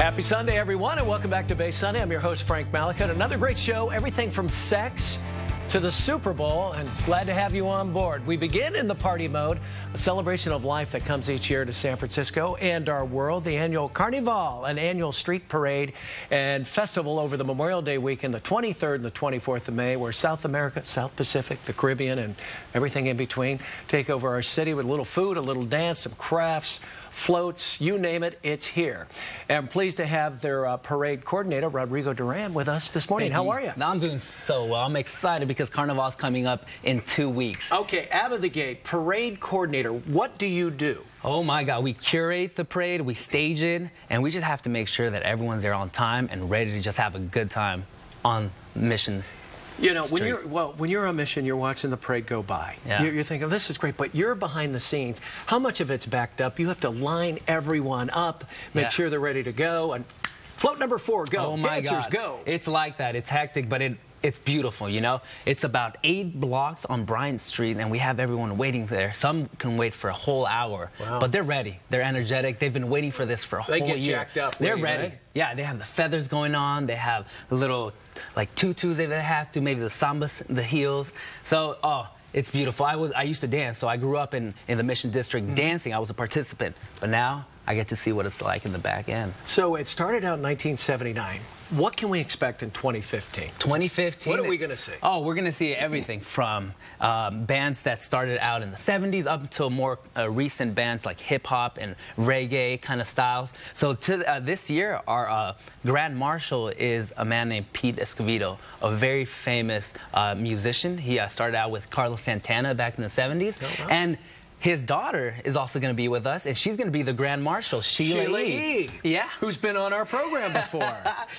Happy Sunday, everyone, and welcome back to Bay Sunday. I'm your host, Frank Malika. Another great show, everything from sex to the Super Bowl, and glad to have you on board. We begin in the party mode, a celebration of life that comes each year to San Francisco and our world, the annual Carnaval, an annual street parade and festival over the Memorial Day weekend, the 23rd and the 24th of May, where South America, South Pacific, the Caribbean, and everything in between take over our city with a little food, a little dance, some crafts, floats, you name it, it's here. And I'm pleased to have their parade coordinator, Rodrigo Duran, with us this morning. How are you? I'm doing so well. I'm excited because Carnival's coming up in 2 weeks. Okay, out of the gate, parade coordinator, what do you do? Oh my God, we curate the parade, we stage it, and we just have to make sure that everyone's there on time and ready to just have a good time on Mission. You know, when you're on Mission, you're watching the parade go by. Yeah. You're thinking, this is great, but you're behind the scenes. How much of it's backed up? You have to line everyone up, make sure they're ready to go. And float number 4, go. Oh my Dancers, God. go. It's like that. It's hectic, but it's beautiful, you know? It's about 8 blocks on Bryant Street, and we have everyone waiting there. Some can wait for a whole hour, but they're ready. They're energetic. They've been waiting for this for a whole year. They get jacked up. They're ready. Right? Yeah, they have the feathers going on. They have the little, like, tutus if they have to, maybe the sambas, the heels. So, it's beautiful. I used to dance, so I grew up in the Mission District dancing. I was a participant, but now I get to see what it's like in the back end. So it started out in 1979. What can we expect in 2015? 2015? What are we going to see? Oh, we're going to see everything from bands that started out in the 70s up until more recent bands like hip-hop and reggae kind of styles. So this year, our Grand Marshal is a man named Pete Escovedo, a very famous musician. He started out with Carlos Santana back in the 70s. Oh, wow. And his daughter is also going to be with us, and she's going to be the Grand Marshal, Sheila E. Yeah. Who's been on our program before.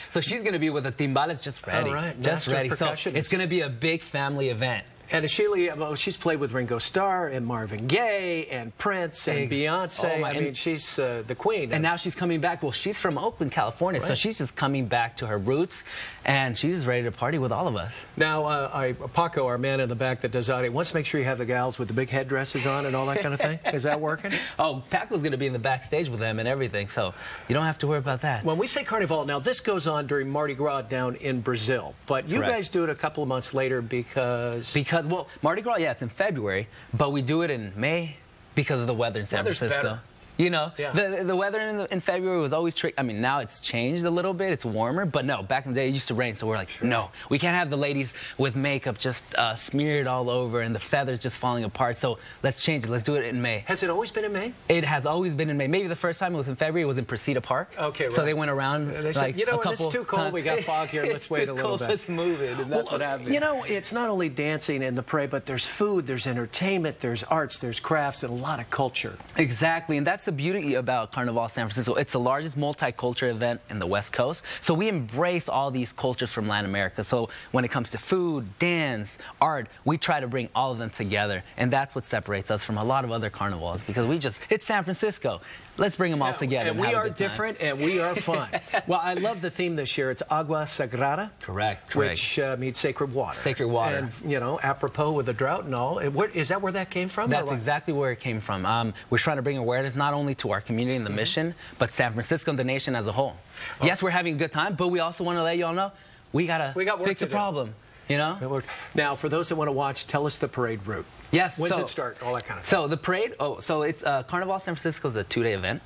So she's going to be with the timbales just ready. All right. Just ready. So it's going to be a big family event. And Sheila, well, she's played with Ringo Starr and Marvin Gaye and Prince and Beyonce. I mean, she's the queen. And now she's coming back. Well, she's from Oakland, California, so she's just coming back to her roots, and she's ready to party with all of us. Now, Paco, our man in the back that does audio, wants to make sure you have the gals with the big headdresses on and all that kind of thing. Is that working? Oh, Paco's going to be in the backstage with them and everything, so you don't have to worry about that. When we say Carnival, now this goes on during Mardi Gras down in Brazil, but you guys do it a couple of months later because... Well, Mardi Gras, yeah, it's in February, but we do it in May because of the weather in San Francisco. Better. You know, the weather in February was always tricky. I mean, now it's changed a little bit. It's warmer. But no, back in the day, it used to rain. So we're like, no, we can't have the ladies with makeup just smeared all over and the feathers just falling apart. So let's change it. Let's do it in May. Has it always been in May? It has always been in May. Maybe the first time it was in February. It was in Presida Park. Okay, right. So they went around and they like said, you know, a couple it's too cold. We got fog here. Let's wait a little bit. Let's move it. And that's what happened. You know, it's not only dancing in the parade, but there's food, there's entertainment, there's arts, there's crafts, and a lot of culture. Exactly, and that's the beauty about Carnival San Francisco. It's the largest multicultural event in the West Coast. So we embrace all these cultures from Latin America. So when it comes to food, dance, art, we try to bring all of them together. And that's what separates us from a lot of other carnivals, because it's San Francisco. Let's bring them all together. And we are different and we are fun. Well, I love the theme this year. It's Agua Sagrada. Correct. Which means sacred water. Sacred water. And, you know, apropos with the drought and all. Is that where that came from? That's exactly where it came from. We're trying to bring awareness not only to our community and the Mission, but San Francisco and the nation as a whole. Yes, we're having a good time, but we also want to let you all know we got to fix the problem. You know? Now, for those that want to watch, tell us the parade route. Yes. When does it start? All that kind of stuff. So the parade, it's Carnival San Francisco is a 2-day event.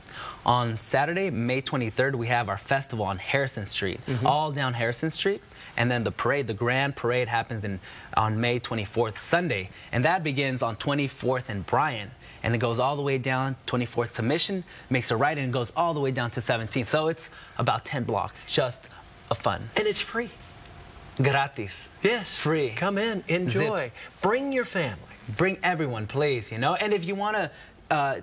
On Saturday, May 23rd, we have our festival on Harrison Street, all down Harrison Street. And then the parade, the grand parade, happens on May 24th, Sunday. And that begins on 24th and Bryant. And it goes all the way down 24th to Mission, makes a right, and goes all the way down to 17th. So it's about 10 blocks, just a fun. And it's free. Gratis. Yes. Free. Come in, enjoy. Bring your family. Bring everyone, please, you know. And if you want to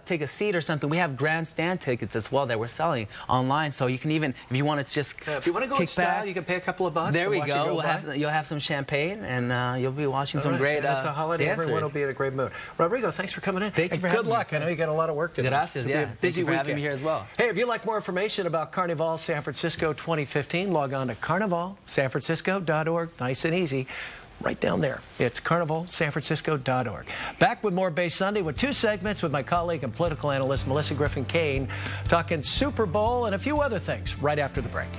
take a seat or something, we have grandstand tickets as well that we're selling online. So you can even, if you want to just if you want to go in style, you can pay a couple of bucks. There we go. You'll have some champagne, and you'll be watching some great That's a holiday. dancers. Everyone will be in a great mood. Rodrigo, thanks for coming in. Thank you for having me. Good luck. I know you got a lot of work to do. Gracias. Yeah. Thank you for having me here as well. Hey, if you'd like more information about Carnival San Francisco 2015, log on to carnivalsanfrancisco.org. Nice and easy. right down there. It's carnivalsanfrancisco.org. Back with more Bay Sunday with 2 segments with my colleague and political analyst Melissa Griffin Kane talking Super Bowl and a few other things right after the break.